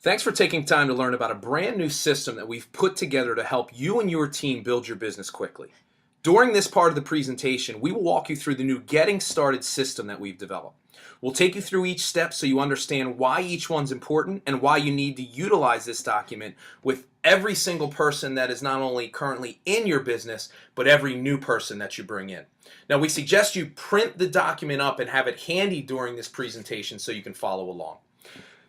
Thanks for taking time to learn about a brand new system that we've put together to help you and your team build your business quickly. During this part of the presentation, we will walk you through the new Getting Started system that we've developed. We'll take you through each step so you understand why each one's important and why you need to utilize this document with every single person that is not only currently in your business, but every new person that you bring in. Now, we suggest you print the document up and have it handy during this presentation so you can follow along.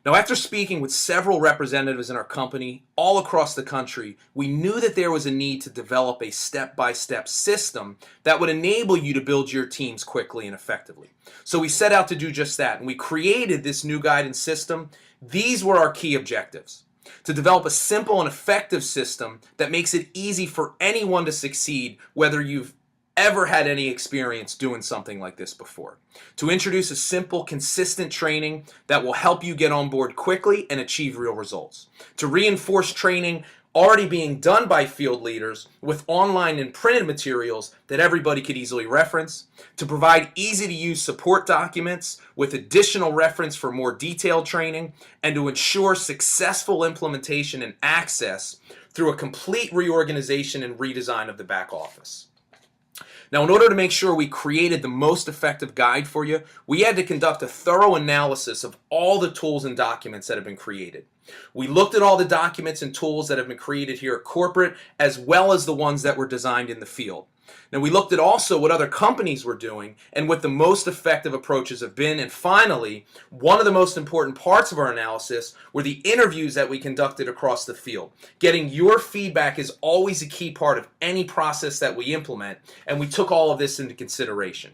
Now, after speaking with several representatives in our company all across the country, we knew that there was a need to develop a step-by-step system that would enable you to build your teams quickly and effectively. So we set out to do just that, and we created this new guidance system. These were our key objectives: to develop a simple and effective system that makes it easy for anyone to succeed, whether you've ever had any experience doing something like this before. To introduce a simple, consistent training that will help you get on board quickly and achieve real results. To reinforce training already being done by field leaders with online and printed materials that everybody could easily reference. To provide easy-to-use support documents with additional reference for more detailed training. And to ensure successful implementation and access through a complete reorganization and redesign of the back office. Now, in order to make sure we created the most effective guide for you, we had to conduct a thorough analysis of all the tools and documents that have been created. We looked at all the documents and tools that have been created here at corporate, as well as the ones that were designed in the field. Now, we looked at also what other companies were doing and what the most effective approaches have been. And finally, one of the most important parts of our analysis were the interviews that we conducted across the field. Getting your feedback is always a key part of any process that we implement, and we took all of this into consideration.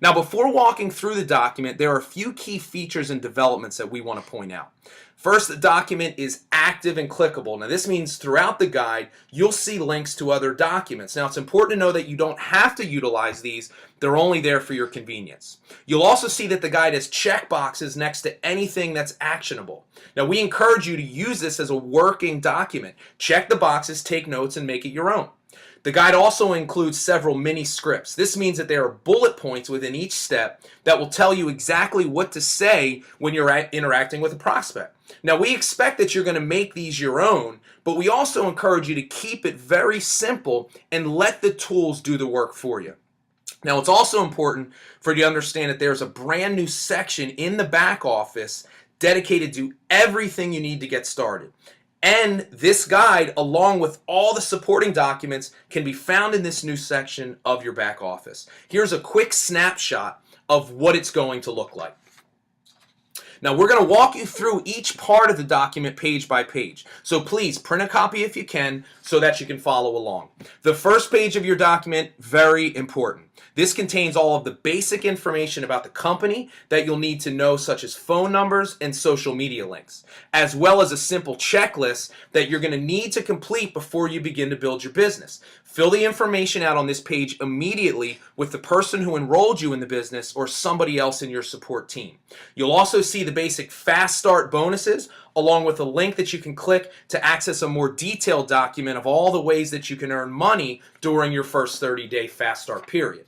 Now, before walking through the document, there are a few key features and developments that we want to point out. First, the document is active and clickable. Now, this means throughout the guide, you'll see links to other documents. Now, it's important to know that you don't have to utilize these. They're only there for your convenience. You'll also see that the guide has checkboxes next to anything that's actionable. Now, we encourage you to use this as a working document. Check the boxes, take notes, and make it your own. The guide also includes several mini scripts. This means that there are bullet points within each step that will tell you exactly what to say when you're interacting with a prospect. Now, we expect that you're going to make these your own, but we also encourage you to keep it very simple and let the tools do the work for you. Now, it's also important for you to understand that there's a brand new section in the back office dedicated to everything you need to get started. And this guide, along with all the supporting documents, can be found in this new section of your back office. Here's a quick snapshot of what it's going to look like. Now, we're going to walk you through each part of the document page by page. So please print a copy if you can so that you can follow along. The first page of your document, very important. This contains all of the basic information about the company that you'll need to know, such as phone numbers and social media links, as well as a simple checklist that you're going to need to complete before you begin to build your business. Fill the information out on this page immediately with the person who enrolled you in the business or somebody else in your support team. You'll also see the basic Fast Start bonuses, along with a link that you can click to access a more detailed document of all the ways that you can earn money during your first 30-day Fast Start period.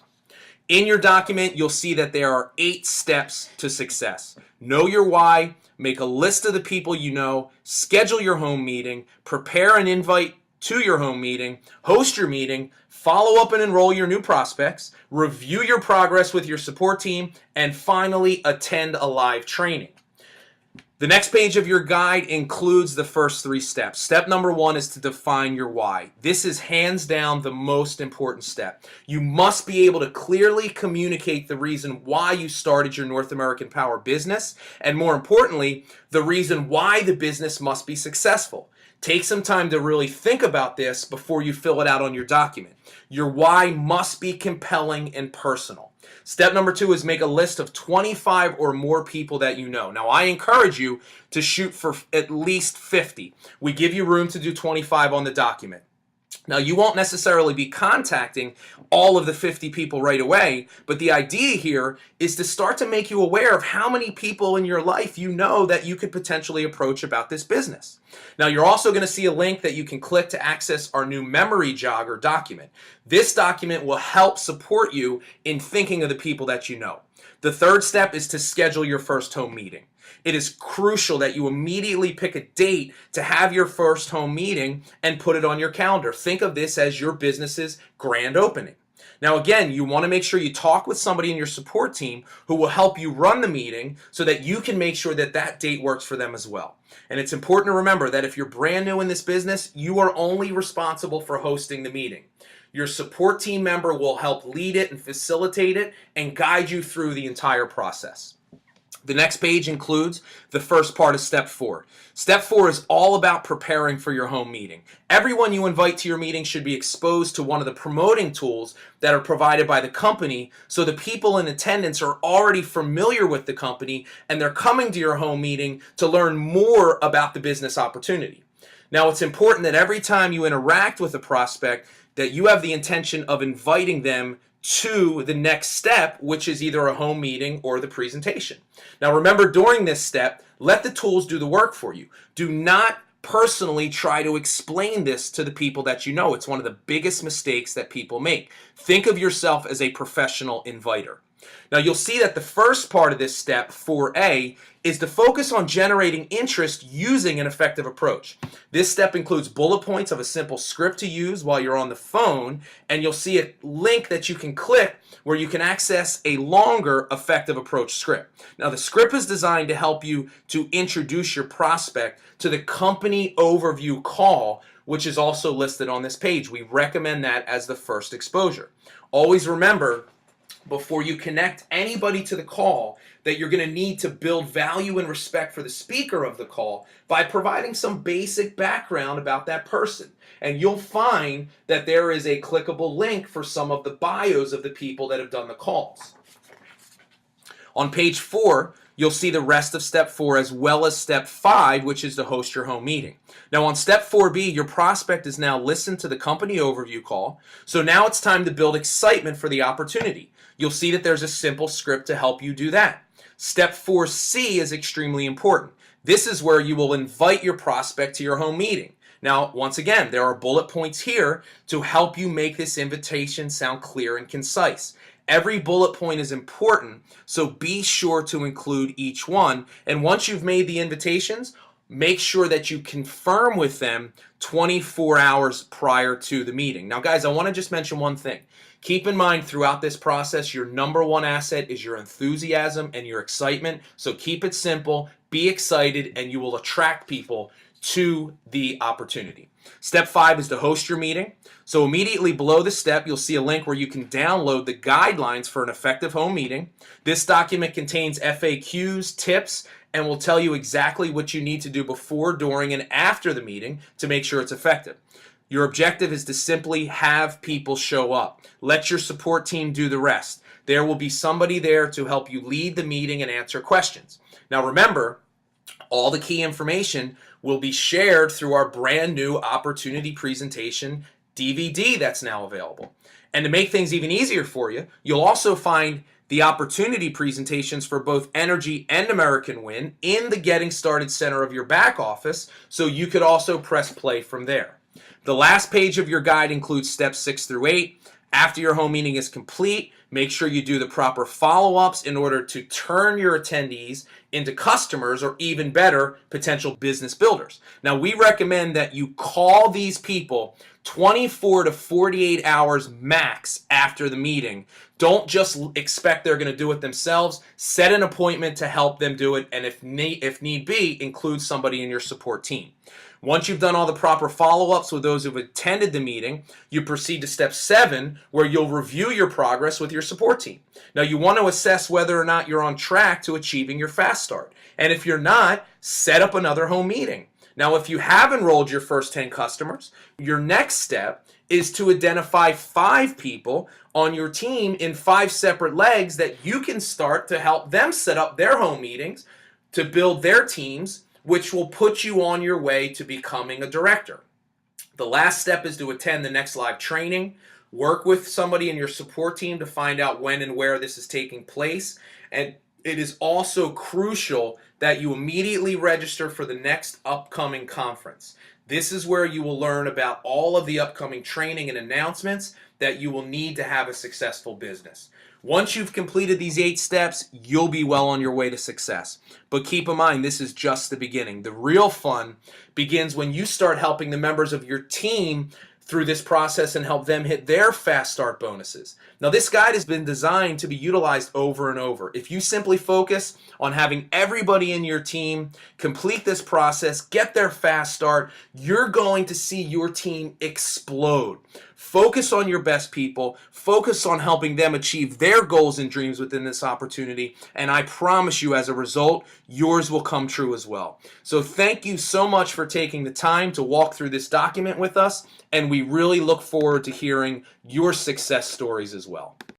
In your document, you'll see that there are 8 steps to success. Know your why, make a list of the people you know, schedule your home meeting, prepare an invite to your home meeting, host your meeting, follow up and enroll your new prospects, review your progress with your support team, and finally attend a live training. The next page of your guide includes the first 3 steps. Step number 1 is to define your why. This is hands down the most important step. You must be able to clearly communicate the reason why you started your North American Power business, and more importantly, the reason why the business must be successful. Take some time to really think about this before you fill it out on your document. Your why must be compelling and personal. Step number 2 is make a list of 25 or more people that you know. Now, I encourage you to shoot for at least 50. We give you room to do 25 on the document. Now, you won't necessarily be contacting all of the 50 people right away, but the idea here is to start to make you aware of how many people in your life you know that you could potentially approach about this business. Now, you're also going to see a link that you can click to access our new memory jogger document. This document will help support you in thinking of the people that you know. The third step is to schedule your first home meeting. It is crucial that you immediately pick a date to have your first home meeting and put it on your calendar. Think of this as your business's grand opening. Now, again, you want to make sure you talk with somebody in your support team who will help you run the meeting so that you can make sure that that date works for them as well. And it's important to remember that if you're brand new in this business, you are only responsible for hosting the meeting. Your support team member will help lead it and facilitate it and guide you through the entire process. The next page includes the first part of step 4. Step 4 is all about preparing for your home meeting. Everyone you invite to your meeting should be exposed to one of the promoting tools that are provided by the company, so the people in attendance are already familiar with the company and they're coming to your home meeting to learn more about the business opportunity. Now, it's important that every time you interact with a prospect that you have the intention of inviting them to the next step, which is either a home meeting or the presentation. Now remember, during this step, let the tools do the work for you. Do not personally try to explain this to the people that you know. It's one of the biggest mistakes that people make. Think of yourself as a professional inviter. Now you'll see that the first part of this step, 4A, is to focus on generating interest using an effective approach. This step includes bullet points of a simple script to use while you're on the phone, and you'll see a link that you can click where you can access a longer effective approach script. Now the script is designed to help you to introduce your prospect to the company overview call, which is also listed on this page. We recommend that as the first exposure. Always remember, before you connect anybody to the call, that you're going to need to build value and respect for the speaker of the call by providing some basic background about that person. And you'll find that there is a clickable link for some of the bios of the people that have done the calls. On page 4, you'll see the rest of step 4 as well as step 5, which is to host your home meeting. Now on step 4B, your prospect is now listened to the company overview call. So now it's time to build excitement for the opportunity. You'll see that there's a simple script to help you do that. Step 4C is extremely important. This is where you will invite your prospect to your home meeting. Now, once again, there are bullet points here to help you make this invitation sound clear and concise. Every bullet point is important, so be sure to include each one. And once you've made the invitations, make sure that you confirm with them 24 hours prior to the meeting. Now, guys, I want to just mention one thing. Keep in mind throughout this process, your number one asset is your enthusiasm and your excitement. So keep it simple, be excited, and you will attract people to the opportunity. Step 5 is to host your meeting. So immediately below the step, you'll see a link where you can download the guidelines for an effective home meeting. This document contains FAQs, tips, and will tell you exactly what you need to do before, during, and after the meeting to make sure it's effective. Your objective is to simply have people show up. Let your support team do the rest. There will be somebody there to help you lead the meeting and answer questions. Now remember, all the key information will be shared through our brand new opportunity presentation DVD that's now available. And to make things even easier for you, you'll also find the opportunity presentations for both Energy and American Win in the Getting Started center of your back office, so you could also press play from there. The last page of your guide includes steps 6 through 8. After your home meeting is complete, make sure you do the proper follow-ups in order to turn your attendees into customers, or even better, potential business builders. Now, we recommend that you call these people 24 to 48 hours max after the meeting. Don't just expect they're going to do it themselves. Set an appointment to help them do it, and if need be, include somebody in your support team. Once you've done all the proper follow-ups with those who've attended the meeting, you proceed to step 7, where you'll review your progress with your support team. Now, you want to assess whether or not you're on track to achieving your fast start. And if you're not, set up another home meeting. Now, if you have enrolled your first 10 customers, your next step is to identify 5 people on your team in 5 separate legs that you can start to help them set up their home meetings to build their teams, which will put you on your way to becoming a director. The last step is to attend the next live training. Work with somebody in your support team to find out when and where this is taking place. And it is also crucial that you immediately register for the next upcoming conference. This is where you will learn about all of the upcoming training and announcements that you will need to have a successful business. Once you've completed these 8 steps, you'll be well on your way to success. But keep in mind, this is just the beginning. The real fun begins when you start helping the members of your team through this process and help them hit their fast start bonuses. Now, this guide has been designed to be utilized over and over. If you simply focus on having everybody in your team complete this process, get their fast start, you're going to see your team explode. Focus on your best people, focus on helping them achieve their goals and dreams within this opportunity, and I promise you, as a result, yours will come true as well. So thank you so much for taking the time to walk through this document with us, and we really look forward to hearing your success stories as well.